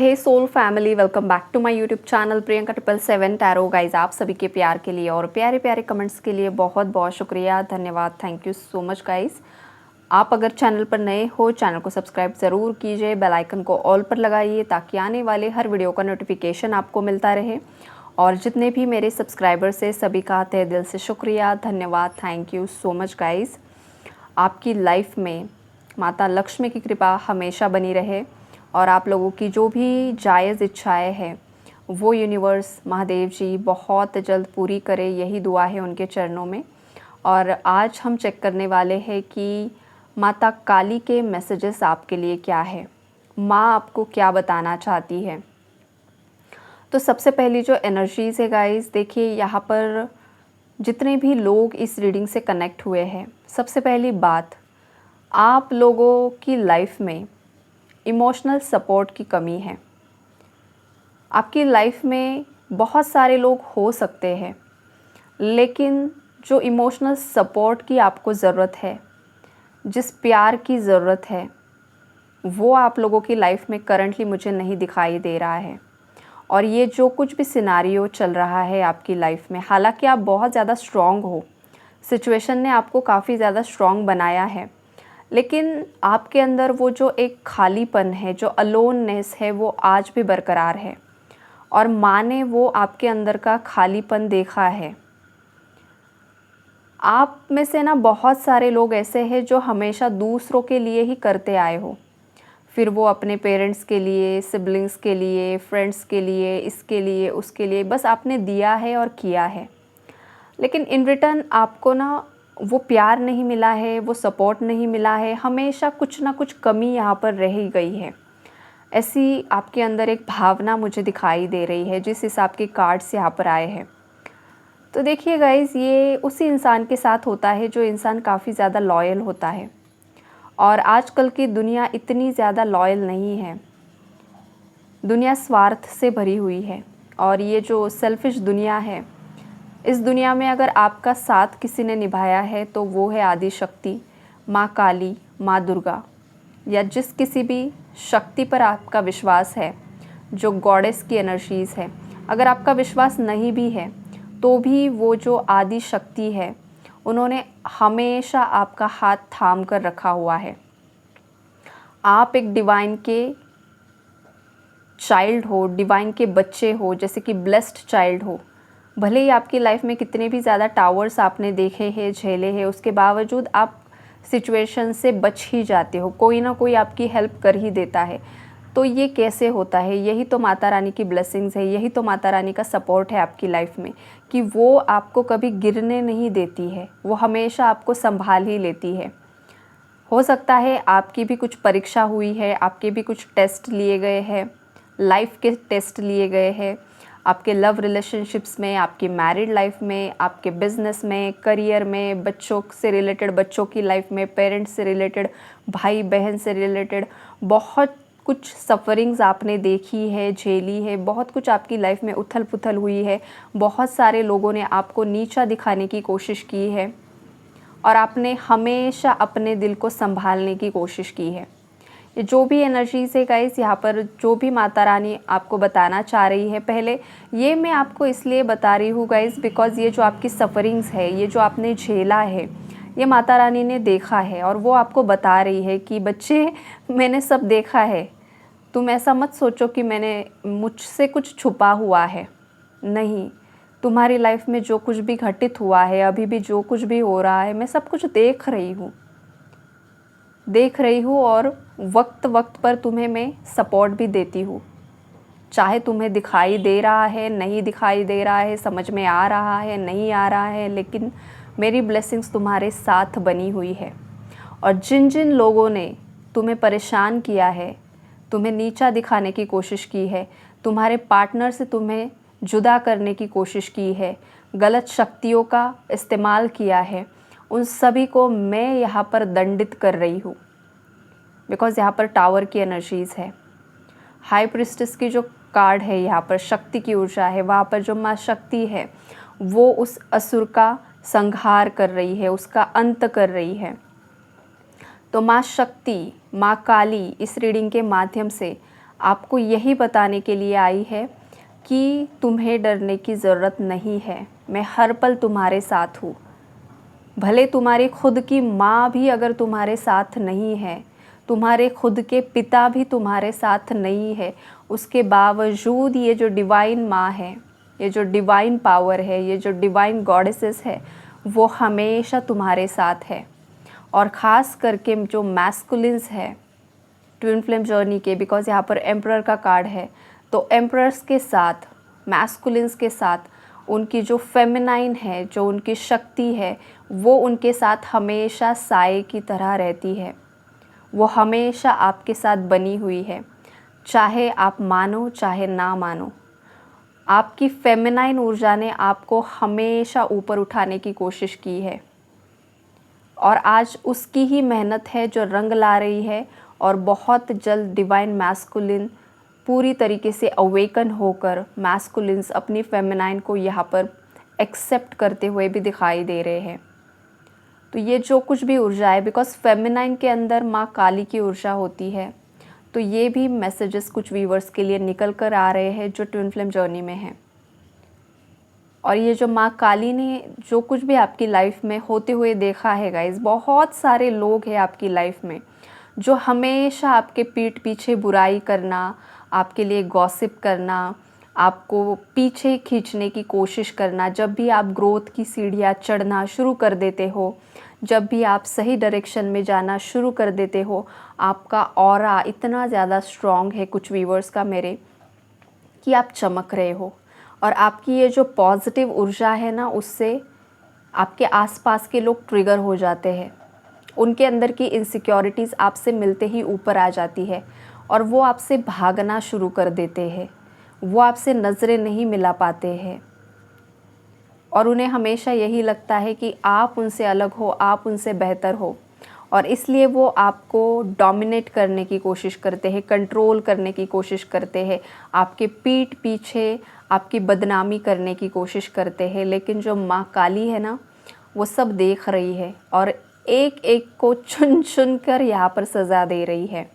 Hey soul family, welcome back to my YouTube channel Priyanka 777 tarot. Guys, आप सभी के प्यार के लिए और प्यारे प्यारे कमेंट्स के लिए बहुत बहुत शुक्रिया, धन्यवाद, thank you so much guys. आप अगर चैनल पर नए हो, चैनल को सब्सक्राइब ज़रूर कीजिए, बेल आइकन को ऑल पर लगाइए ताकि आने वाले हर वीडियो का नोटिफिकेशन आपको मिलता रहे। और जितने भी मेरे सब्सक्राइबर्स हैं सभी का तहे दिल से शुक्रिया, धन्यवाद, thank you so much guys. आपकी लाइफ में माता लक्ष्मी की कृपा हमेशा बनी रहे और आप लोगों की जो भी जायज़ इच्छाएं हैं वो यूनिवर्स महादेव जी बहुत जल्द पूरी करे, यही दुआ है उनके चरणों में। और आज हम चेक करने वाले हैं कि माता काली के मैसेजेस आपके लिए क्या है, माँ आपको क्या बताना चाहती है। तो सबसे पहली जो एनर्जीज़ है गाइस, देखिए यहाँ पर जितने भी लोग इस रीडिंग से कनेक्ट हुए हैं, सबसे पहली बात, आप लोगों की लाइफ में इमोशनल सपोर्ट की कमी है। आपकी लाइफ में बहुत सारे लोग हो सकते हैं, लेकिन जो इमोशनल सपोर्ट की आपको ज़रूरत है, जिस प्यार की ज़रूरत है, वो आप लोगों की लाइफ में करंटली मुझे नहीं दिखाई दे रहा है। और ये जो कुछ भी सिनारियो चल रहा है आपकी लाइफ में, हालांकि आप बहुत ज़्यादा स्ट्रॉन्ग हो, सिचुएशन ने आपको काफ़ी ज़्यादा स्ट्रॉन्ग बनाया है, लेकिन आपके अंदर वो जो एक खालीपन है, जो अलोननेस है, वो आज भी बरकरार है। और माँ ने वो आपके अंदर का खालीपन देखा है। आप में से ना बहुत सारे लोग ऐसे हैं जो हमेशा दूसरों के लिए ही करते आए हो, फिर वो अपने पेरेंट्स के लिए, सिबलिंग्स के लिए, फ्रेंड्स के लिए, इसके लिए, उसके लिए, बस आपने दिया है और किया है, लेकिन इन रिटर्न आपको ना वो प्यार नहीं मिला है, वो सपोर्ट नहीं मिला है, हमेशा कुछ ना कुछ कमी यहाँ पर रह ही गई है। ऐसी आपके अंदर एक भावना मुझे दिखाई दे रही है जिस हिसाब के कार्ड्स यहाँ पर आए हैं। तो देखिए गाइज़, ये उसी इंसान के साथ होता है जो इंसान काफ़ी ज़्यादा लॉयल होता है। और आजकल की दुनिया इतनी ज़्यादा लॉयल नहीं है, दुनिया स्वार्थ से भरी हुई है। और ये जो सेल्फिश दुनिया है, इस दुनिया में अगर आपका साथ किसी ने निभाया है तो वो है आदि शक्ति, माँ काली, माँ दुर्गा, या जिस किसी भी शक्ति पर आपका विश्वास है, जो गॉडेस की एनर्जीज़ है। अगर आपका विश्वास नहीं भी है तो भी वो जो आदि शक्ति है, उन्होंने हमेशा आपका हाथ थाम कर रखा हुआ है। आप एक डिवाइन के चाइल्ड हो, डिवाइन के बच्चे हो, जैसे कि ब्लेस्ड चाइल्ड हो। भले ही आपकी लाइफ में कितने भी ज़्यादा टावर्स आपने देखे हैं, झेले हैं, उसके बावजूद आप सिचुएशन से बच ही जाते हो, कोई ना कोई आपकी हेल्प कर ही देता है। तो ये कैसे होता है? यही तो माता रानी की ब्लेसिंग्स है, यही तो माता रानी का सपोर्ट है आपकी लाइफ में, कि वो आपको कभी गिरने नहीं देती है, वो हमेशा आपको संभाल ही लेती है। हो सकता है आपकी भी कुछ परीक्षा हुई है, आपके भी कुछ टेस्ट लिए गए हैं, लाइफ के टेस्ट लिए गए हैं, आपके लव रिलेशनशिप्स में, आपकी मैरिड लाइफ में, आपके बिजनेस में, करियर में, बच्चों से रिलेटेड, बच्चों की लाइफ में, पेरेंट्स से रिलेटेड, भाई बहन से रिलेटेड, बहुत कुछ सफ़रिंग्स आपने देखी है, झेली है, बहुत कुछ आपकी लाइफ में उथल पुथल हुई है, बहुत सारे लोगों ने आपको नीचा दिखाने की कोशिश की है और आपने हमेशा अपने दिल को संभालने की कोशिश की है। ये जो भी एनर्जीज़ है गाइस, यहाँ पर जो भी माता रानी आपको बताना चाह रही है, पहले ये मैं आपको इसलिए बता रही हूँ गाइस बिकॉज़ ये जो आपकी सफ़रिंग्स है, ये जो आपने झेला है, ये माता रानी ने देखा है और वो आपको बता रही है कि बच्चे, मैंने सब देखा है, तुम ऐसा मत सोचो कि मैंने मुझसे कुछ छुपा हुआ है। नहीं, तुम्हारी लाइफ में जो कुछ भी घटित हुआ है, अभी भी जो कुछ भी हो रहा है, मैं सब कुछ देख रही हूँ और वक्त वक्त पर तुम्हें मैं सपोर्ट भी देती हूँ। चाहे तुम्हें दिखाई दे रहा है, नहीं दिखाई दे रहा है, समझ में आ रहा है, नहीं आ रहा है, लेकिन मेरी ब्लेसिंग्स तुम्हारे साथ बनी हुई है। और जिन जिन लोगों ने तुम्हें परेशान किया है, तुम्हें नीचा दिखाने की कोशिश की है, तुम्हारे पार्टनर से तुम्हें जुदा करने की कोशिश की है, गलत शक्तियों का इस्तेमाल किया है, उन सभी को मैं यहाँ पर दंडित कर रही हूँ। बिकॉज़ यहाँ पर टावर की एनर्जीज़ है, हाई प्रिस्टेस की जो कार्ड है, यहाँ पर शक्ति की ऊर्जा है, वहाँ पर जो माँ शक्ति है वो उस असुर का संहार कर रही है, उसका अंत कर रही है। तो माँ शक्ति, माँ काली इस रीडिंग के माध्यम से आपको यही बताने के लिए आई है कि तुम्हें डरने की ज़रूरत नहीं है, मैं हर पल तुम्हारे साथ हूँ। भले तुम्हारी खुद की माँ भी अगर तुम्हारे साथ नहीं है, तुम्हारे खुद के पिता भी तुम्हारे साथ नहीं है, उसके बावजूद ये जो डिवाइन माँ है, ये जो डिवाइन पावर है, ये जो डिवाइन गॉडेसेस है, वो हमेशा तुम्हारे साथ है। और ख़ास करके जो मैस्कुलिन्स है ट्विन फ्लेम जर्नी के, बिकॉज यहाँ पर एम्परर का कार्ड है, तो एम्परर्स के साथ, मैस्कुलिन्स के साथ उनकी जो फेमिनाइन है, जो उनकी शक्ति है, वो उनके साथ हमेशा साए की तरह रहती है। वो हमेशा आपके साथ बनी हुई है, चाहे आप मानो चाहे ना मानो। आपकी फेमिनाइन ऊर्जा ने आपको हमेशा ऊपर उठाने की कोशिश की है और आज उसकी ही मेहनत है जो रंग ला रही है। और बहुत जल्द डिवाइन मैस्कुलिन पूरी तरीके से अवेकन होकर मैस्कुलिन्स अपनी फेमिनाइन को यहाँ पर एक्सेप्ट करते हुए भी दिखाई दे रहे हैं। तो ये जो कुछ भी ऊर्जा है, बिकॉज फेमिनाइन के अंदर माँ काली की ऊर्जा होती है, तो ये भी मैसेजेस कुछ व्यूवर्स के लिए निकल कर आ रहे हैं जो ट्विन फ्लेम जर्नी में हैं। और ये जो माँ काली ने जो कुछ भी आपकी लाइफ में होते हुए देखा है गाइस, बहुत सारे लोग हैं आपकी लाइफ में जो हमेशा आपके पीठ पीछे बुराई करना, आपके लिए गॉसिप करना, आपको पीछे खींचने की कोशिश करना। जब भी आप ग्रोथ की सीढ़ियाँ चढ़ना शुरू कर देते हो, जब भी आप सही डायरेक्शन में जाना शुरू कर देते हो, आपका ऑरा इतना ज़्यादा स्ट्रॉन्ग है कुछ व्यूवर्स का मेरे, कि आप चमक रहे हो। और आपकी ये जो पॉजिटिव ऊर्जा है ना, उससे आपके आसपास के लोग ट्रिगर हो जाते हैं। उनके अंदर की इनसिक्योरिटीज़ आपसे मिलते ही ऊपर आ जाती है और वो आपसे भागना शुरू कर देते हैं। वो आपसे नज़रें नहीं मिला पाते हैं और उन्हें हमेशा यही लगता है कि आप उनसे अलग हो, आप उनसे बेहतर हो, और इसलिए वो आपको डोमिनेट करने की कोशिश करते हैं, कंट्रोल करने की कोशिश करते हैं, आपके पीठ पीछे आपकी बदनामी करने की कोशिश करते हैं। लेकिन जो माँ काली है ना, वो सब देख रही है और एक एक को चुन चुन कर यहाँ पर सज़ा दे रही है।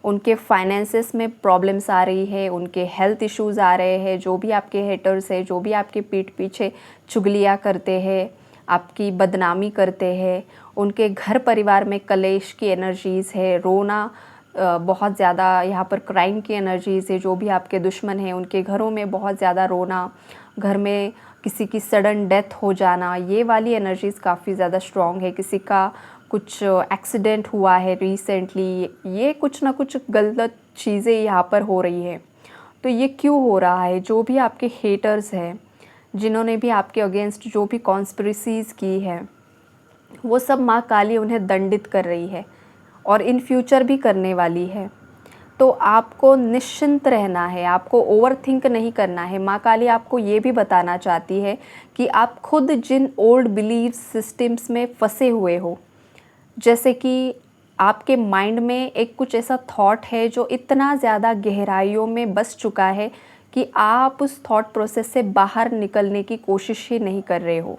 उनके फाइनेंसेस में प्रॉब्लम्स आ रही है, उनके हेल्थ इश्यूज़ आ रहे हैं, जो भी आपके हेटर्स हैं, जो भी आपके पीठ पीछे चुगलियाँ करते हैं, आपकी बदनामी करते हैं, उनके घर परिवार में कलेश की एनर्जीज़ है, रोना, बहुत ज़्यादा यहाँ पर क्राइम की एनर्जीज़ है। जो भी आपके दुश्मन हैं उनके घरों में बहुत ज़्यादा रोना, घर में किसी की सडन डेथ हो जाना, ये वाली एनर्जीज़ काफ़ी ज़्यादा स्ट्रॉन्ग है। किसी का कुछ एक्सीडेंट हुआ है रिसेंटली, ये कुछ ना कुछ गलत चीज़ें यहाँ पर हो रही है। तो ये क्यों हो रहा है? जो भी आपके हेटर्स हैं, जिन्होंने भी आपके अगेंस्ट जो भी कॉन्स्पिरेसीज़ की है, वो सब माँ काली उन्हें दंडित कर रही है और इन फ्यूचर भी करने वाली है। तो आपको निश्चिंत रहना है, आपको ओवरथिंक नहीं करना है। माँ काली आपको ये भी बताना चाहती है कि आप खुद जिन ओल्ड बिलीफ सिस्टम्स में फंसे हुए हो, जैसे कि आपके माइंड में एक कुछ ऐसा थॉट है जो इतना ज़्यादा गहराइयों में बस चुका है कि आप उस थॉट प्रोसेस से बाहर निकलने की कोशिश ही नहीं कर रहे हो।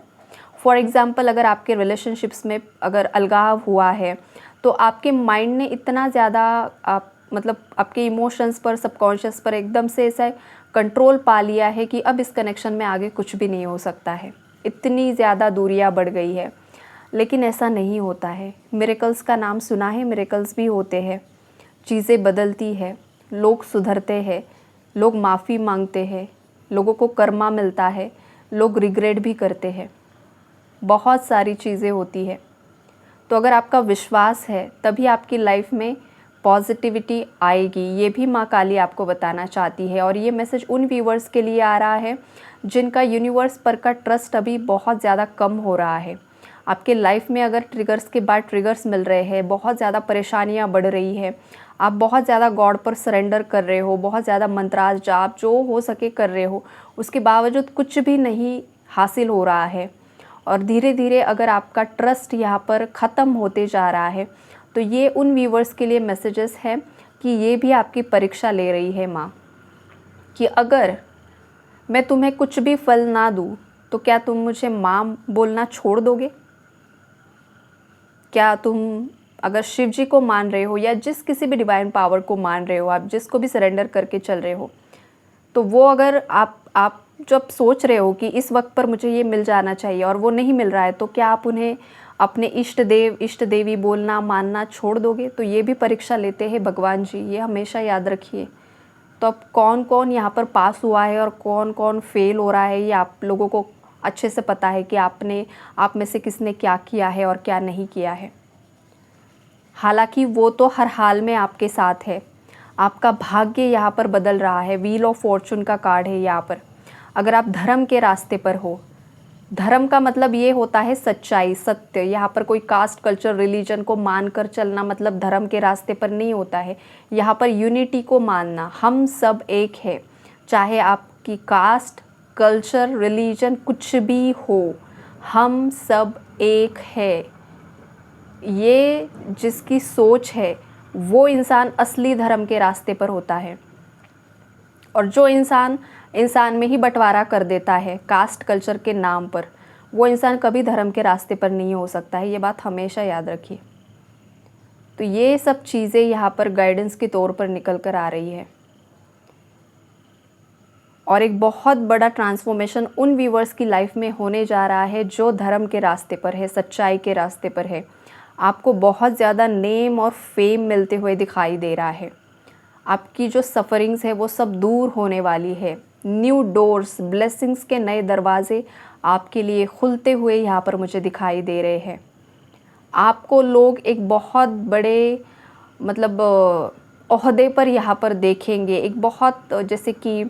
फॉर एग्ज़ाम्पल, अगर आपके रिलेशनशिप्स में अगर अलगाव हुआ है, तो आपके माइंड ने इतना ज़्यादा मतलब आपके इमोशंस पर, सबकॉन्शियस पर एकदम से ऐसा कंट्रोल पा लिया है कि अब इस कनेक्शन में आगे कुछ भी नहीं हो सकता है। इतनी ज़्यादा दूरियां बढ़ गई है। लेकिन ऐसा नहीं होता है। मिरेकल्स का नाम सुना है, मिरेकल्स भी होते हैं, चीज़ें बदलती है, लोग सुधरते हैं, लोग माफ़ी मांगते हैं, लोगों को कर्मा मिलता है, लोग रिग्रेट भी करते हैं, बहुत सारी चीज़ें होती है। तो अगर आपका विश्वास है तभी आपकी लाइफ में पॉजिटिविटी आएगी, ये भी माँ काली आपको बताना चाहती है। और ये मैसेज उन व्यूवर्स के लिए आ रहा है जिनका यूनिवर्स पर का ट्रस्ट अभी बहुत ज़्यादा कम हो रहा है। आपके लाइफ में अगर ट्रिगर्स के बाद ट्रिगर्स मिल रहे हैं, बहुत ज़्यादा परेशानियाँ बढ़ रही है, आप बहुत ज़्यादा गॉड पर सरेंडर कर रहे हो, बहुत ज़्यादा मंत्रास जाप जो हो सके कर रहे हो, उसके बावजूद कुछ भी नहीं हासिल हो रहा है और धीरे धीरे अगर आपका ट्रस्ट यहाँ पर ख़त्म होते जा रहा है, तो ये उन व्यूवर्स के लिए मैसेजेस हैं कि ये भी आपकी परीक्षा ले रही है माँ, कि अगर मैं तुम्हें कुछ भी फल ना दूँ तो क्या तुम मुझे माँ बोलना छोड़ दोगे? क्या तुम अगर शिव जी को मान रहे हो या जिस किसी भी डिवाइन पावर को मान रहे हो, आप जिसको भी सरेंडर करके चल रहे हो, तो वो अगर आप जब सोच रहे हो कि इस वक्त पर मुझे ये मिल जाना चाहिए और वो नहीं मिल रहा है, तो क्या आप उन्हें अपने इष्ट देव इष्ट देवी बोलना मानना छोड़ दोगे? तो ये भी परीक्षा लेते हैं भगवान जी, ये हमेशा याद रखिए। तो अब कौन कौन यहाँ पर पास हुआ है और कौन कौन फेल हो रहा है, ये आप लोगों को अच्छे से पता है कि आप में से किसने क्या किया है और क्या नहीं किया है। हालांकि वो तो हर हाल में आपके साथ है। आपका भाग्य यहाँ पर बदल रहा है, व्हील ऑफ फॉर्चून का कार्ड है यहाँ पर। अगर आप धर्म के रास्ते पर हो, धर्म का मतलब ये होता है सच्चाई, सत्य। यहाँ पर कोई कास्ट कल्चर रिलीजन को मानकर चलना मतलब धर्म के रास्ते पर नहीं होता है। यहाँ पर यूनिटी को मानना, हम सब एक है, चाहे आपकी कास्ट कल्चर रिलीजन कुछ भी हो, हम सब एक है। ये जिसकी सोच है वो इंसान असली धर्म के रास्ते पर होता है। और जो इंसान में ही बंटवारा कर देता है कास्ट कल्चर के नाम पर, वो इंसान कभी धर्म के रास्ते पर नहीं हो सकता है। ये बात हमेशा याद रखिए। तो ये सब चीज़ें यहाँ पर गाइडेंस के तौर पर निकल कर आ रही है। और एक बहुत बड़ा ट्रांसफॉर्मेशन उन व्यूवर्स की लाइफ में होने जा रहा है जो धर्म के रास्ते पर है, सच्चाई के रास्ते पर है। आपको बहुत ज़्यादा नेम और फेम मिलते हुए दिखाई दे रहा है। आपकी जो सफ़रिंग्स है वो सब दूर होने वाली है। न्यू डोर्स, ब्लेसिंग्स के नए दरवाजे आपके लिए खुलते हुए यहाँ पर मुझे दिखाई दे रहे हैं। आपको लोग एक बहुत बड़े मतलब ओहदे पर यहाँ पर देखेंगे, एक बहुत जैसे कि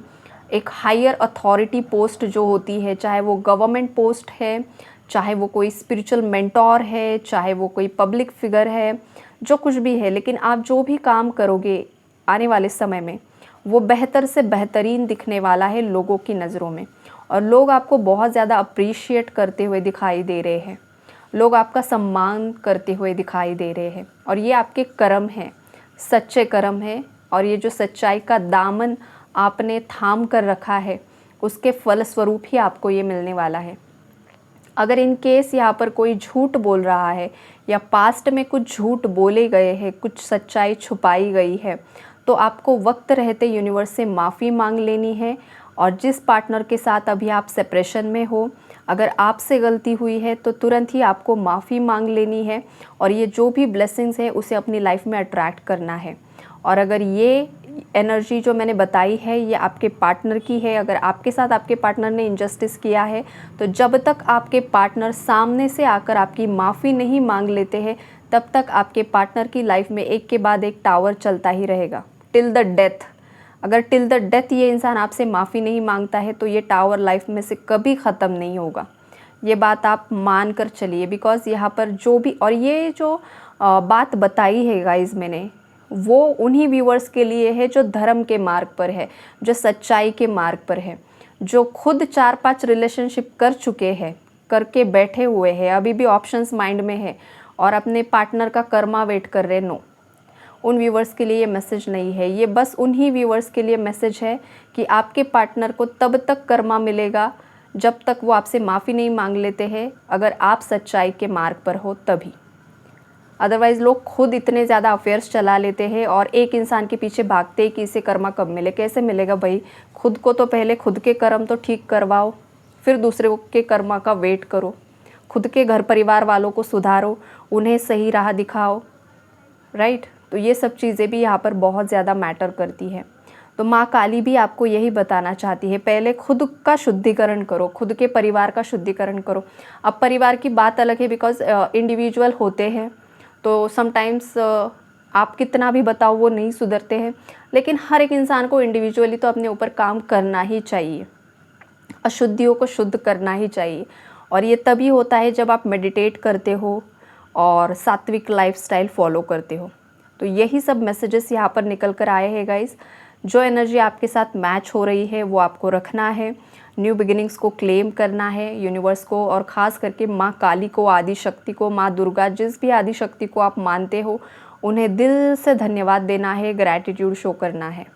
एक हायर अथॉरिटी पोस्ट जो होती है, चाहे वो गवर्नमेंट पोस्ट है, चाहे वो कोई स्पिरिचुअल मेंटोर है, चाहे वो कोई पब्लिक फिगर है, जो कुछ भी है, लेकिन आप जो भी काम करोगे आने वाले समय में वो बेहतर से बेहतरीन दिखने वाला है लोगों की नज़रों में। और लोग आपको बहुत ज़्यादा अप्रिशिएट करते हुए दिखाई दे रहे हैं, लोग आपका सम्मान करते हुए दिखाई दे रहे हैं। और ये आपके कर्म हैं, सच्चे कर्म हैं। और ये जो सच्चाई का दामन आपने थाम कर रखा है, उसके फलस्वरूप ही आपको ये मिलने वाला है। अगर इन केस यहाँ पर कोई झूठ बोल रहा है या पास्ट में कुछ झूठ बोले गए हैं, कुछ सच्चाई छुपाई गई है, तो आपको वक्त रहते यूनिवर्स से माफ़ी मांग लेनी है। और जिस पार्टनर के साथ अभी आप सेपरेशन में हो, अगर आपसे गलती हुई है तो तुरंत ही आपको माफ़ी मांग लेनी है और ये जो भी ब्लेसिंग्स है उसे अपनी लाइफ में अट्रैक्ट करना है। और अगर ये एनर्जी जो मैंने बताई है ये आपके पार्टनर की है, अगर आपके साथ आपके पार्टनर ने इनजस्टिस किया है, तो जब तक आपके पार्टनर सामने से आकर आपकी माफ़ी नहीं मांग लेते हैं, तब तक आपके पार्टनर की लाइफ में एक के बाद एक टावर चलता ही रहेगा टिल द डेथ। अगर टिल द डेथ ये इंसान आपसे माफ़ी नहीं मांगता है तो ये टावर लाइफ में से कभी ख़त्म नहीं होगा। ये बात आप मान कर चलिए, बिकॉज़ यहाँ पर जो भी, और ये जो बात बताई है गाइज़ मैंने, वो उन्हीं व्यूवर्स के लिए है जो धर्म के मार्ग पर है, जो सच्चाई के मार्ग पर है, जो खुद 4-5 रिलेशनशिप कर चुके हैं, करके बैठे हुए हैं, अभी भी ऑप्शंस माइंड में है और अपने पार्टनर का कर्मा वेट कर रहे। नो, उन व्यूवर्स के लिए ये मैसेज नहीं है। ये बस उन्हीं व्यूवर्स के लिए मैसेज है कि आपके पार्टनर को तब तक कर्मा मिलेगा जब तक वो आपसे माफ़ी नहीं मांग लेते हैं, अगर आप सच्चाई के मार्ग पर हो तभी। अदरवाइज़ लोग खुद इतने ज़्यादा अफेयर्स चला लेते हैं और एक इंसान के पीछे भागते हैं कि इसे कर्मा कब मिले। कैसे मिलेगा भाई? खुद को तो पहले खुद के कर्म तो ठीक करवाओ, फिर दूसरे के कर्मा का वेट करो। खुद के घर परिवार वालों को सुधारो, उन्हें सही राह दिखाओ, राइट? तो ये सब चीज़ें भी यहाँ पर बहुत ज़्यादा मैटर करती है। तो माँ काली भी आपको यही बताना चाहती है, पहले खुद का शुद्धिकरण करो, खुद के परिवार का शुद्धिकरण करो। अब परिवार की बात अलग है, बिकॉज इंडिविजुअल होते हैं, तो समटाइम्स आप कितना भी बताओ वो नहीं सुधरते हैं, लेकिन हर एक इंसान को इंडिविजुअली तो अपने ऊपर काम करना ही चाहिए, अशुद्धियों को शुद्ध करना ही चाहिए। और ये तभी होता है जब आप मेडिटेट करते हो और सात्विक लाइफस्टाइल फॉलो करते हो। तो यही सब मैसेजेस यहाँ पर निकल कर आए हैं गाइस। जो एनर्जी आपके साथ मैच हो रही है वो आपको रखना है, न्यू बिगिनिंग्स को क्लेम करना है यूनिवर्स को, और ख़ास करके माँ काली को, आदि शक्ति को, माँ दुर्गा, जिस भी आदि शक्ति को आप मानते हो उन्हें दिल से धन्यवाद देना है, ग्रैटिट्यूड शो करना है।